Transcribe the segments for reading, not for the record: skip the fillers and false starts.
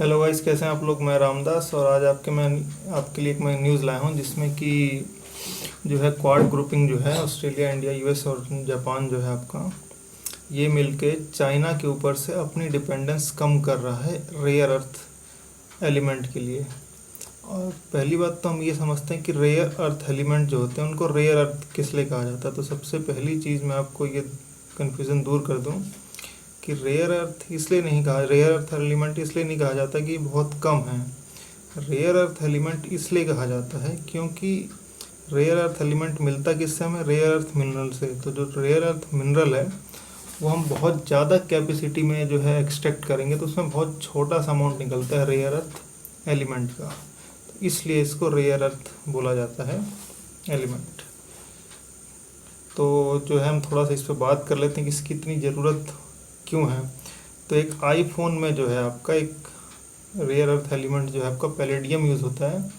Hello guys, कैसे हैं आप लोग। मैं रामदास और आज आपके लिए मैं न्यूज़ लाया हूं जिसमें कि जो है क्वाड ग्रुपिंग जो है ऑस्ट्रेलिया, इंडिया, यूएस और जापान जो है आपका, ये मिलके चाइना के ऊपर से अपनी डिपेंडेंस कम कर रहा है रेयर अर्थ एलिमेंट के लिए। और पहली बात तो हम ये समझते हैं कि रेयर अर्थ एलिमेंट जो होते हैं उनको रेयर अर्थ किस लिए कहा जाता है। तो सबसे पहली चीज़ मैं आपको ये कन्फ्यूज़न दूर कर दूं कि रेयर अर्थ इसलिए नहीं कहा, रेयर अर्थ एलिमेंट इसलिए नहीं कहा जाता कि बहुत कम है। रेयर अर्थ एलिमेंट इसलिए कहा जाता है क्योंकि रेयर अर्थ एलिमेंट मिलता किससे हमें, रेयर अर्थ मिनरल से। तो जो रेयर अर्थ मिनरल है वो हम बहुत ज़्यादा कैपेसिटी में जो है एक्सट्रैक्ट करेंगे तो उसमें बहुत छोटा सा अमाउंट निकलता है रेयर अर्थ एलिमेंट का। तो इसलिए इसको रेयर अर्थ बोला जाता है एलिमेंट। तो जो है हम थोड़ा सा इस पर बात कर लेते हैं कि इसकी इतनी ज़रूरत क्यों है। तो एक आईफोन में जो है आपका एक रेयर अर्थ एलिमेंट जो है आपका पैलेडियम यूज़ होता है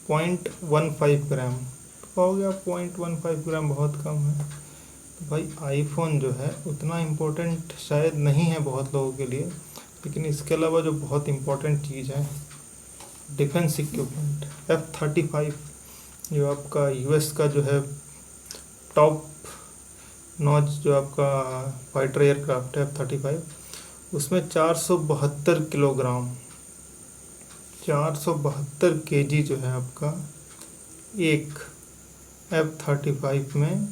0.15 ग्राम। तो हो गया 0.15 ग्राम बहुत कम है। तो भाई आईफोन जो है उतना इम्पोर्टेंट शायद नहीं है बहुत लोगों के लिए, लेकिन इसके अलावा जो बहुत इम्पोर्टेंट चीज़ है डिफेंस इक्विपमेंट F-35 जो आपका यूएस का जो है टॉप नॉच जो आपका फाइटर एयरक्राफ्ट है F-35, उसमें 472 किलोग्राम 472 केजी जो है आपका एक F-35 में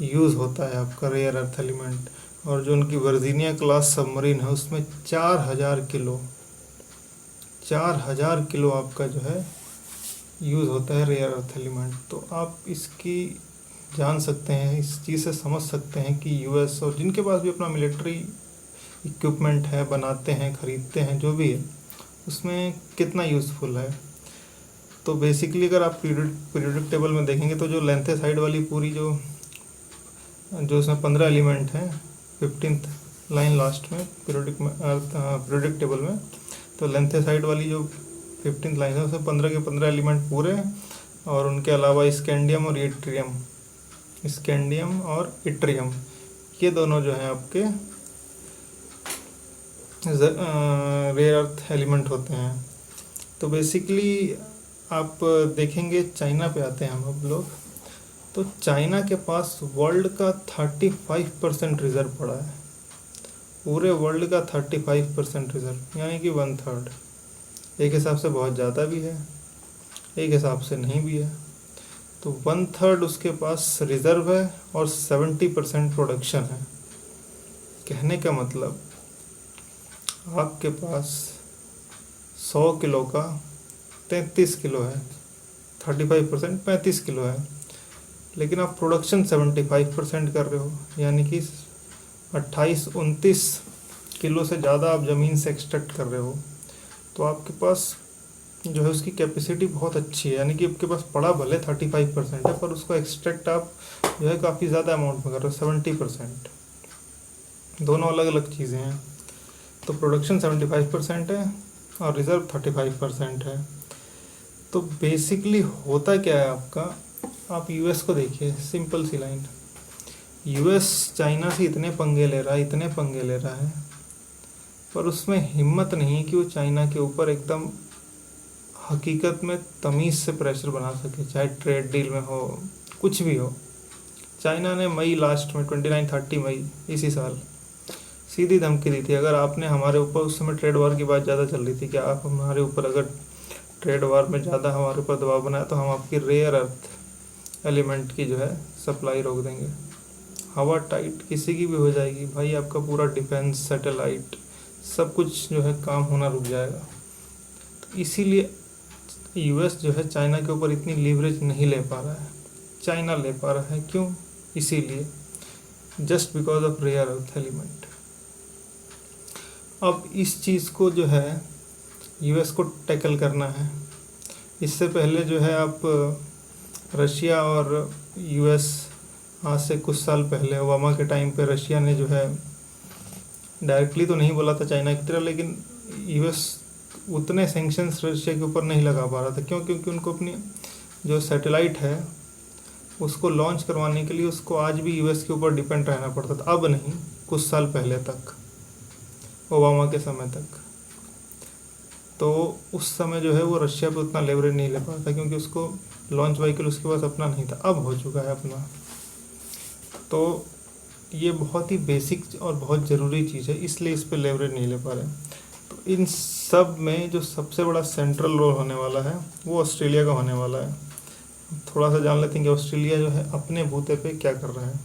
यूज़ होता है आपका रेयर अर्थ एलिमेंट। और जो उनकी वर्जीनिया क्लास सबमरीन है उसमें 4000 किलो आपका जो है यूज़ होता है रेयर अर्थ एलिमेंट। तो आप इसकी जान सकते हैं, इस चीज़ से समझ सकते हैं कि यूएस और जिनके पास भी अपना मिलिट्री इक्विपमेंट है, बनाते हैं, ख़रीदते हैं, जो भी है, उसमें कितना यूज़फुल है। तो बेसिकली अगर आप पीरियोडिक टेबल में देखेंगे तो जो लेंथ साइड वाली पूरी जो उसमें 15 एलिमेंट हैं 15th लाइन लास्ट में पीरियोडिक टेबल में, तो लेंथ साइड वाली जो 15th लाइन है उसमें 15 के 15 एलिमेंट पूरे हैं। और उनके अलावा स्कैंडियम और इट्रियम ये दोनों जो हैं आपके रेयर अर्थ एलिमेंट होते हैं। तो बेसिकली आप देखेंगे, चाइना पे आते हैं हम अब लोग। तो चाइना के पास वर्ल्ड का 35% रिजर्व पड़ा है, पूरे वर्ल्ड का 35% रिजर्व, यानी कि 1/3। एक हिसाब से बहुत ज़्यादा भी है, एक हिसाब से नहीं भी है। तो 1/3 उसके पास रिजर्व है और 70% प्रोडक्शन है। कहने का मतलब आपके पास 100 किलो का 33 किलो है, 35% 35 किलो है, लेकिन आप प्रोडक्शन 75% कर रहे हो, यानी कि 28-29 किलो से ज़्यादा आप ज़मीन से एक्सट्रैक्ट कर रहे हो। तो आपके पास जो है उसकी कैपेसिटी बहुत अच्छी है, यानी कि आपके पास पड़ा भले 35% है पर उसको एक्सट्रैक्ट आप जो है काफ़ी ज़्यादा अमाउंट में कर रहे हो, 70%। दोनों अलग अलग चीज़ें हैं। तो प्रोडक्शन 75% है और रिज़र्व 35% है। तो बेसिकली होता क्या है आपका, आप यूएस को देखिए, सिंपल सी लाइन, यूएस चाइना से इतने पंगे ले रहा है पर उसमें हिम्मत नहीं है कि वो चाइना के ऊपर एकदम हकीकत में तमीज़ से प्रेशर बना सके, चाहे ट्रेड डील में हो, कुछ भी हो। चाइना ने मई लास्ट में 29-30 मई इसी साल सीधी धमकी दी थी, अगर आपने हमारे ऊपर, उस समय ट्रेड वार की बात ज़्यादा चल रही थी कि आप हमारे ऊपर अगर ट्रेड वार में ज़्यादा हमारे ऊपर दबाव बनाए तो हम आपकी रेयर अर्थ एलिमेंट की जो है सप्लाई रोक देंगे। हवा टाइट किसी की भी हो जाएगी भाई, आपका पूरा डिफेंस, सैटेलाइट, सब कुछ जो है काम होना रुक जाएगा। तो इसीलिए यूएस जो है चाइना के ऊपर इतनी लीवरेज नहीं ले पा रहा है। चाइना ले पा रहा है, क्यों? इसीलिए just because of rare earth element. अब इस चीज़ को जो है यूएस को टैकल करना है। इससे पहले जो है आप रशिया और यूएस, आज से कुछ साल पहले ओबामा के टाइम पे रशिया ने जो है डायरेक्टली तो नहीं बोला था चाइना की तरह, लेकिन यूएस उतने सैंक्शंस रशिया के ऊपर नहीं लगा पा रहा था। क्यों? क्योंकि उनको अपनी जो सैटेलाइट है उसको लॉन्च करवाने के लिए उसको आज भी यूएस के ऊपर डिपेंड रहना पड़ता था। अब नहीं, कुछ साल पहले तक, ओबामा के समय तक। तो उस समय जो है वो रशिया पे उतना लेवरेज नहीं ले पाता था, क्योंकि उसको लॉन्च व्हीकल उसके पास अपना नहीं था। अब हो चुका है अपना। तो ये बहुत ही बेसिक और बहुत ज़रूरी चीज़ है, इसलिए इस पे लेवरेज नहीं ले पा रहे। तो इन सब में जो सबसे बड़ा सेंट्रल रोल होने वाला है वो ऑस्ट्रेलिया का होने वाला है। थोड़ा सा जान लेते हैं कि ऑस्ट्रेलिया जो है अपने बूते पे क्या कर रहा है।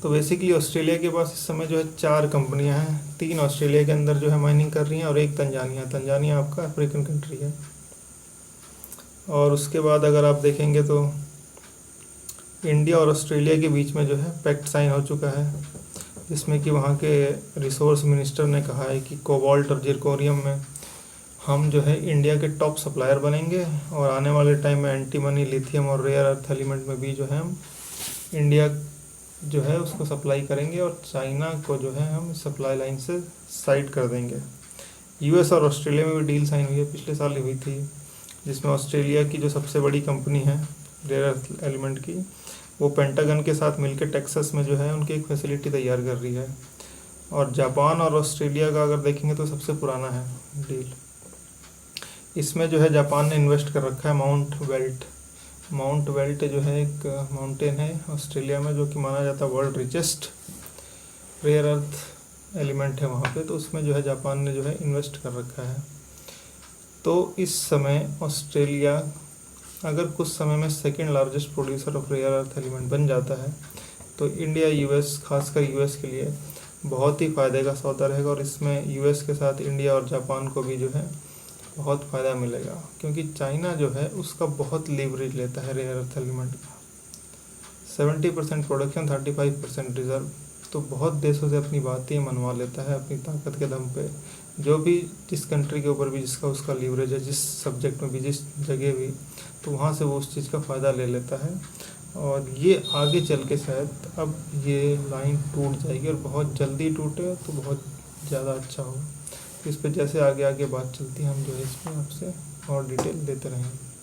तो बेसिकली ऑस्ट्रेलिया के पास इस समय जो है 4 कंपनियां हैं। 3 ऑस्ट्रेलिया के अंदर जो है माइनिंग कर रही हैं और एक तंजानिया। तंजानिया आपका अफ्रीकन कंट्री है। और उसके बाद अगर आप देखेंगे तो इंडिया और ऑस्ट्रेलिया के बीच में जो है पैक्ट साइन हो चुका है, जिसमें कि वहाँ के रिसोर्स मिनिस्टर ने कहा है कि कोबाल्ट और जिरकोनियम में हम जो है इंडिया के टॉप सप्लायर बनेंगे, और आने वाले टाइम में एंटीमनी, लिथियम और रेयर अर्थ एलिमेंट में भी जो है हम इंडिया जो है उसको सप्लाई करेंगे, और चाइना को जो है हम सप्लाई लाइन से साइड कर देंगे। यूएस और ऑस्ट्रेलिया में भी डील साइन हुई है, पिछले साल ही हुई थी, जिसमें ऑस्ट्रेलिया की जो सबसे बड़ी कंपनी है रेयर अर्थ एलिमेंट की, वो पेंटागन के साथ मिलकर टेक्सास में जो है उनकी एक फैसिलिटी तैयार कर रही है। और जापान और ऑस्ट्रेलिया का अगर देखेंगे तो सबसे पुराना है डील। इसमें जो है जापान ने इन्वेस्ट कर रखा है माउंट वेल्ट। माउंट वेल्ट जो है एक माउंटेन है ऑस्ट्रेलिया में, जो कि माना जाता है world richest rare earth element है वहाँ पे। तो उसमें जो है जापान ने जो है इन्वेस्ट कर रखा है। तो इस समय ऑस्ट्रेलिया अगर कुछ समय में second largest producer of rare earth element बन जाता है, तो इंडिया यूएस, खासकर यूएस के लिए बहुत ही फ़ायदे का सौदा रहेगा। और इसमें यूएस के साथ इंडिया और जापान को भी जो है बहुत फ़ायदा मिलेगा, क्योंकि चाइना जो है उसका बहुत लीवरेज लेता है रेयर अर्थ एलिमेंट का। 70% प्रोडक्शन, 35% रिजर्व। तो बहुत देशों से अपनी बातें मनवा लेता है अपनी ताकत के दम पे। जो भी जिस कंट्री के ऊपर भी जिसका उसका लीवरेज है, जिस सब्जेक्ट में भी, जिस जगह भी, तो वहाँ से वो उस चीज़ का फ़ायदा ले लेता है। और ये आगे चल के शायद अब ये लाइन टूट जाएगी, और बहुत जल्दी टूटे तो बहुत ज़्यादा अच्छा होगा। इस पर जैसे आगे आगे बात चलती है, हम जो है इसमें आपसे और डिटेल देते रहेंगे।